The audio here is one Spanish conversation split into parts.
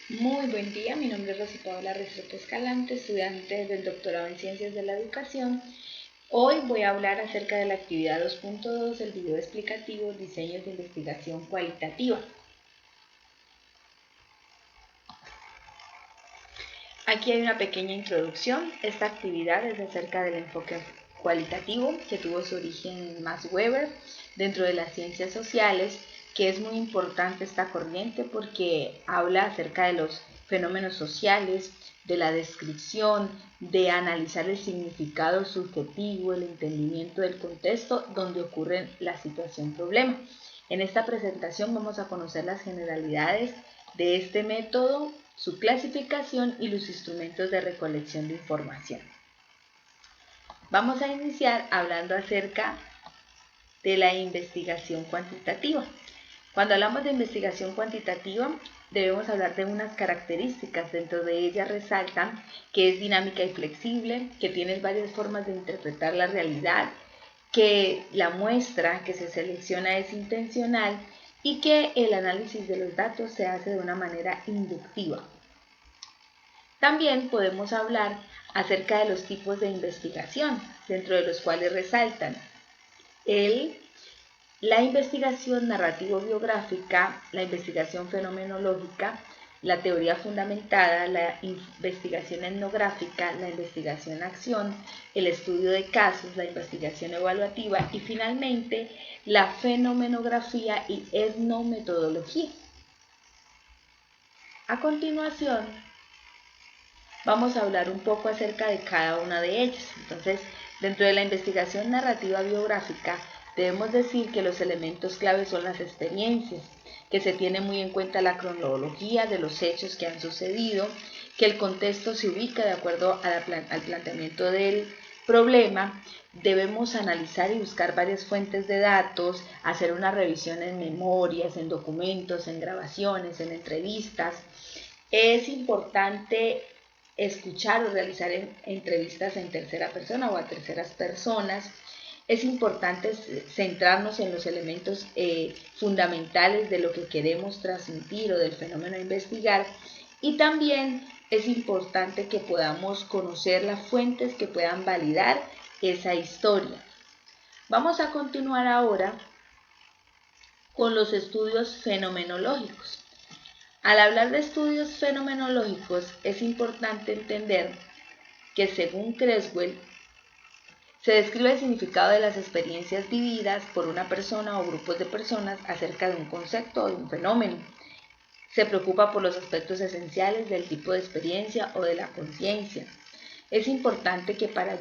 Muy buen día, mi nombre es Rosa Paola Restrepo Escalante, estudiante del doctorado en Ciencias de la Educación. Hoy voy a hablar acerca de la actividad 2.2 del video explicativo Diseños de Investigación Cualitativa. Aquí hay una pequeña introducción. Esta actividad es acerca del enfoque cualitativo que tuvo su origen en Max Weber dentro de las ciencias sociales, que es muy importante esta corriente porque habla acerca de los fenómenos sociales, de la descripción, de analizar el significado subjetivo, el entendimiento del contexto donde ocurre la situación problema. En esta presentación vamos a conocer las generalidades de este método, su clasificación y los instrumentos de recolección de información. Vamos a iniciar hablando acerca de la investigación cuantitativa. Cuando hablamos de investigación cuantitativa, debemos hablar de unas características. Dentro de ellas resaltan que es dinámica y flexible, que tiene varias formas de interpretar la realidad, que la muestra que se selecciona es intencional y que el análisis de los datos se hace de una manera inductiva. También podemos hablar acerca de los tipos de investigación, dentro de los cuales resaltan la investigación narrativo-biográfica, la investigación fenomenológica, la teoría fundamentada, la investigación etnográfica, la investigación acción, el estudio de casos, la investigación evaluativa y finalmente la fenomenografía y etnometodología. A continuación, vamos a hablar un poco acerca de cada una de ellas. Entonces, dentro de la investigación narrativa biográfica, debemos decir que los elementos claves son las experiencias, que se tiene muy en cuenta la cronología de los hechos que han sucedido, que el contexto se ubica de acuerdo al planteamiento del problema. Debemos analizar y buscar varias fuentes de datos, hacer una revisión en memorias, en documentos, en grabaciones, en entrevistas. Es importante escuchar o realizar entrevistas en tercera persona o a terceras personas. Es importante centrarnos en los elementos fundamentales de lo que queremos transmitir o del fenómeno a investigar, y también es importante que podamos conocer las fuentes que puedan validar esa historia. Vamos a continuar ahora con los estudios fenomenológicos. Al hablar de estudios fenomenológicos es importante entender que según Creswell se describe el significado de las experiencias vividas por una persona o grupos de personas acerca de un concepto o de un fenómeno. Se preocupa por los aspectos esenciales del tipo de experiencia o de la conciencia. Es importante que para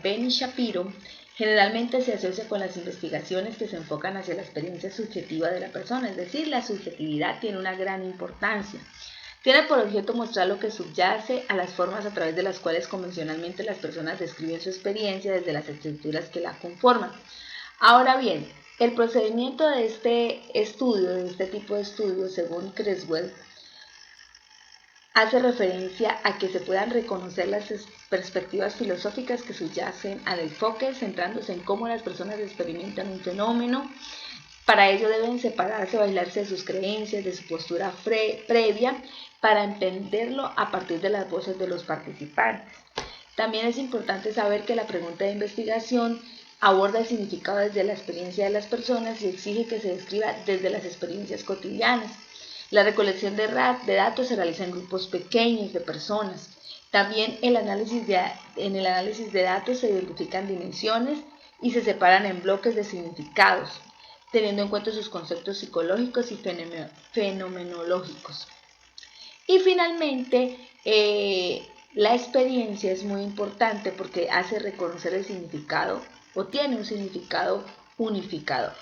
Ben y Shapiro generalmente se asocia con las investigaciones que se enfocan hacia la experiencia subjetiva de la persona, es decir, la subjetividad tiene una gran importancia. Tiene por objeto mostrar lo que subyace a las formas a través de las cuales convencionalmente las personas describen su experiencia desde las estructuras que la conforman. Ahora bien, el procedimiento de este estudio, de este tipo de estudios, según Creswell, hace referencia a que se puedan reconocer las perspectivas filosóficas que subyacen al enfoque, centrándose en cómo las personas experimentan un fenómeno. Para ello deben separarse o aislarse de sus creencias, de su postura previa, para entenderlo a partir de las voces de los participantes. También es importante saber que la pregunta de investigación aborda el significado desde la experiencia de las personas y exige que se describa desde las experiencias cotidianas. La recolección de datos se realiza en grupos pequeños de personas. También en el análisis de datos se identifican dimensiones y se separan en bloques de significados, teniendo en cuenta sus conceptos psicológicos y fenomenológicos. Y finalmente, la experiencia es muy importante porque hace reconocer el significado o tiene un significado unificador.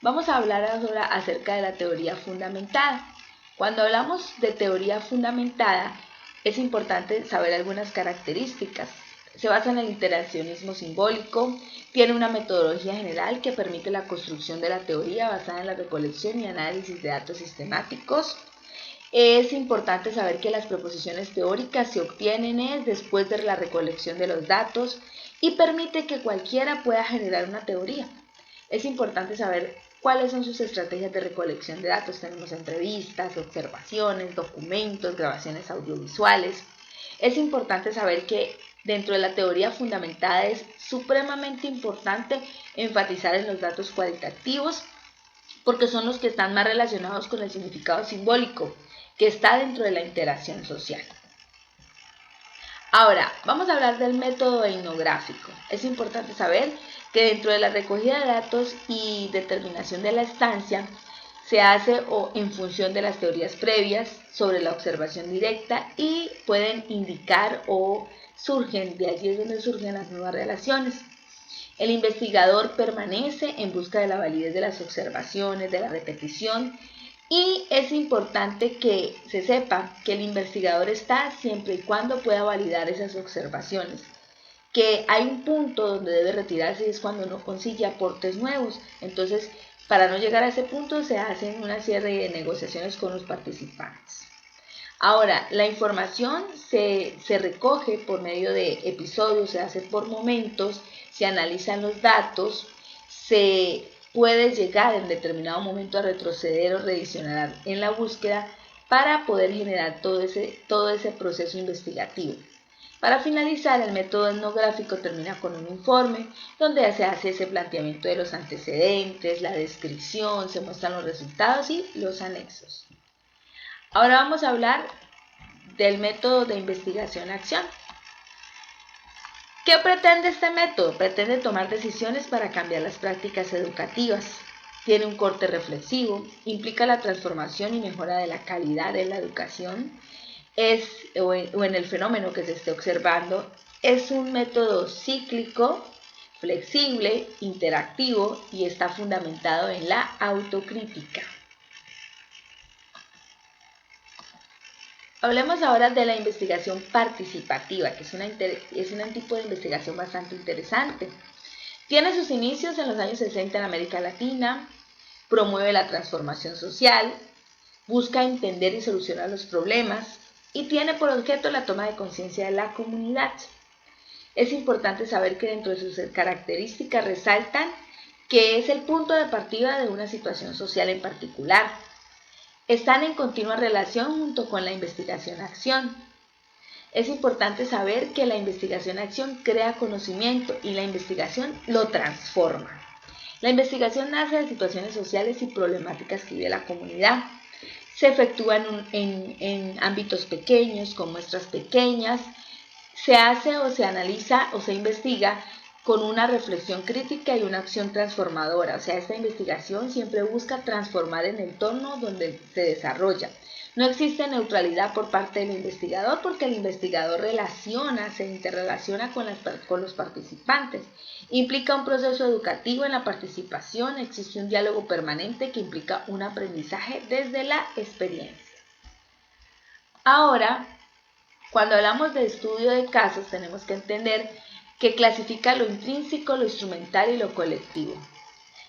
Vamos a hablar ahora acerca de la teoría fundamentada. Cuando hablamos de teoría fundamentada, es importante saber algunas características. Se basa en el interaccionismo simbólico, tiene una metodología general que permite la construcción de la teoría basada en la recolección y análisis de datos sistemáticos. Es importante saber que las proposiciones teóricas se obtienen después de la recolección de los datos y permite que cualquiera pueda generar una teoría. Es importante saber cuáles son sus estrategias de recolección de datos. Tenemos entrevistas, observaciones, documentos, grabaciones audiovisuales. Es importante saber que dentro de la teoría fundamentada es supremamente importante enfatizar en los datos cualitativos porque son los que están más relacionados con el significado simbólico que está dentro de la interacción social. Ahora, vamos a hablar del método etnográfico. Es importante saber que dentro de la recogida de datos y determinación de la estancia se hace en función de las teorías previas sobre la observación directa y pueden indicar o surgen, de allí es donde surgen las nuevas relaciones. El investigador permanece en busca de la validez de las observaciones, de la repetición, y es importante que se sepa que el investigador está siempre y cuando pueda validar esas observaciones, que hay un punto donde debe retirarse y es cuando no consigue aportes nuevos. Entonces, para no llegar a ese punto se hacen una serie de negociaciones con los participantes. Ahora, la información se recoge por medio de episodios, se hace por momentos, se analizan los datos, se puede llegar en determinado momento a retroceder o reedicionar en la búsqueda para poder generar todo ese proceso investigativo. Para finalizar, el método etnográfico termina con un informe donde se hace ese planteamiento de los antecedentes, la descripción, se muestran los resultados y los anexos. Ahora vamos a hablar del método de investigación-acción. ¿Qué pretende este método? Pretende tomar decisiones para cambiar las prácticas educativas. Tiene un corte reflexivo, implica la transformación y mejora de la calidad de la educación o en el fenómeno que se esté observando. Es un método cíclico, flexible, interactivo y está fundamentado en la autocrítica. Hablemos ahora de la investigación participativa, que es un tipo de investigación bastante interesante. Tiene sus inicios en los años 60 en América Latina, promueve la transformación social, busca entender y solucionar los problemas y tiene por objeto la toma de conciencia de la comunidad. Es importante saber que dentro de sus características resaltan que es el punto de partida de una situación social en particular. Están en continua relación junto con la investigación-acción. Es importante saber que la investigación-acción crea conocimiento y la investigación lo transforma. La investigación nace de situaciones sociales y problemáticas que vive la comunidad. Se efectúa en ámbitos pequeños, con muestras pequeñas. Se hace o se analiza o se investiga con una reflexión crítica y una acción transformadora. O sea, esta investigación siempre busca transformar en el entorno donde se desarrolla. No existe neutralidad por parte del investigador porque el investigador se interrelaciona con los participantes. Implica un proceso educativo en la participación, existe un diálogo permanente que implica un aprendizaje desde la experiencia. Ahora, cuando hablamos de estudio de casos, tenemos que entender que clasifica lo intrínseco, lo instrumental y lo colectivo,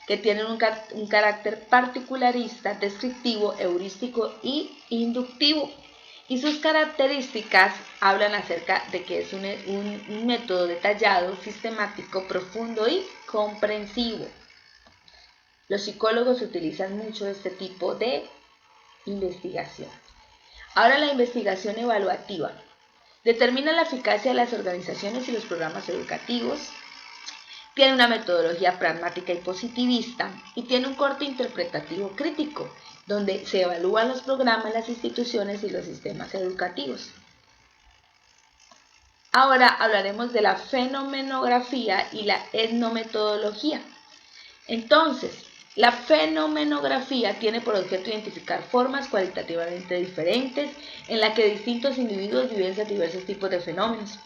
que tienen un carácter particularista, descriptivo, heurístico y inductivo. Y sus características hablan acerca de que es un método detallado, sistemático, profundo y comprensivo. Los psicólogos utilizan mucho este tipo de investigación. Ahora la investigación evaluativa. Determina la eficacia de las organizaciones y los programas educativos, tiene una metodología pragmática y positivista y tiene un corte interpretativo crítico, donde se evalúan los programas, las instituciones y los sistemas educativos. Ahora hablaremos de la fenomenografía y la etnometodología. Entonces, la fenomenografía tiene por objeto identificar formas cualitativamente diferentes en las que distintos individuos vivencian diversos tipos de fenómenos.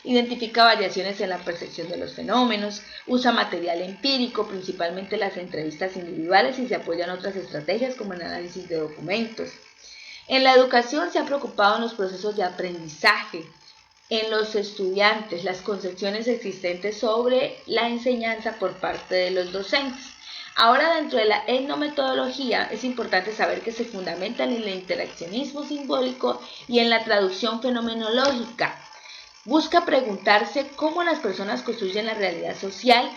Identifica variaciones en la percepción de los fenómenos, usa material empírico, principalmente las entrevistas individuales, y se apoyan otras estrategias como el análisis de documentos. En la educación se ha preocupado en los procesos de aprendizaje, en los estudiantes, las concepciones existentes sobre la enseñanza por parte de los docentes. Ahora, dentro de la etnometodología es importante saber que se fundamenta en el interaccionismo simbólico y en la traducción fenomenológica. Busca preguntarse cómo las personas construyen la realidad social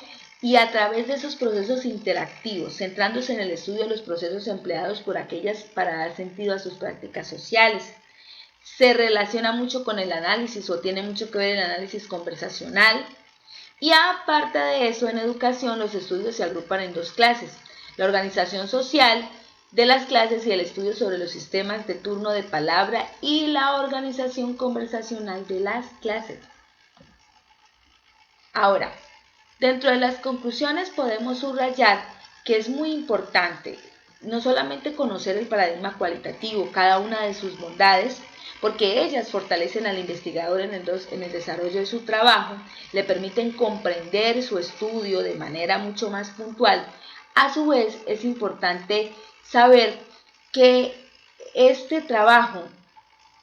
y a través de esos procesos interactivos, centrándose en el estudio de los procesos empleados por aquellas para dar sentido a sus prácticas sociales. Se relaciona mucho con el análisis o tiene mucho que ver el análisis conversacional. Y aparte de eso, en educación los estudios se agrupan en dos clases: la organización social de las clases y el estudio sobre los sistemas de turno de palabra y la organización conversacional de las clases. Ahora, dentro de las conclusiones podemos subrayar que es muy importante no solamente conocer el paradigma cualitativo, cada una de sus bondades, porque ellas fortalecen al investigador en el desarrollo de su trabajo, le permiten comprender su estudio de manera mucho más puntual. A su vez, es importante saber que este trabajo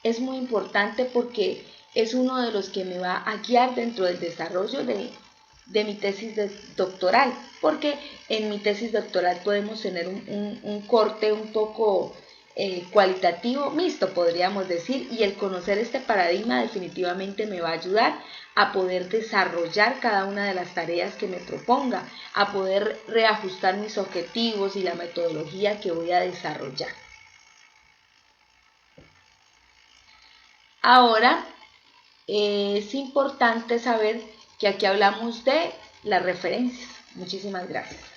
es muy importante porque es uno de los que me va a guiar dentro del desarrollo de mi tesis doctoral, porque en mi tesis doctoral podemos tener un corte un poco cualitativo mixto, podríamos decir, y el conocer este paradigma definitivamente me va a ayudar a poder desarrollar cada una de las tareas que me proponga, a poder reajustar mis objetivos y la metodología que voy a desarrollar. Ahora, es importante saber que aquí hablamos de las referencias. Muchísimas gracias.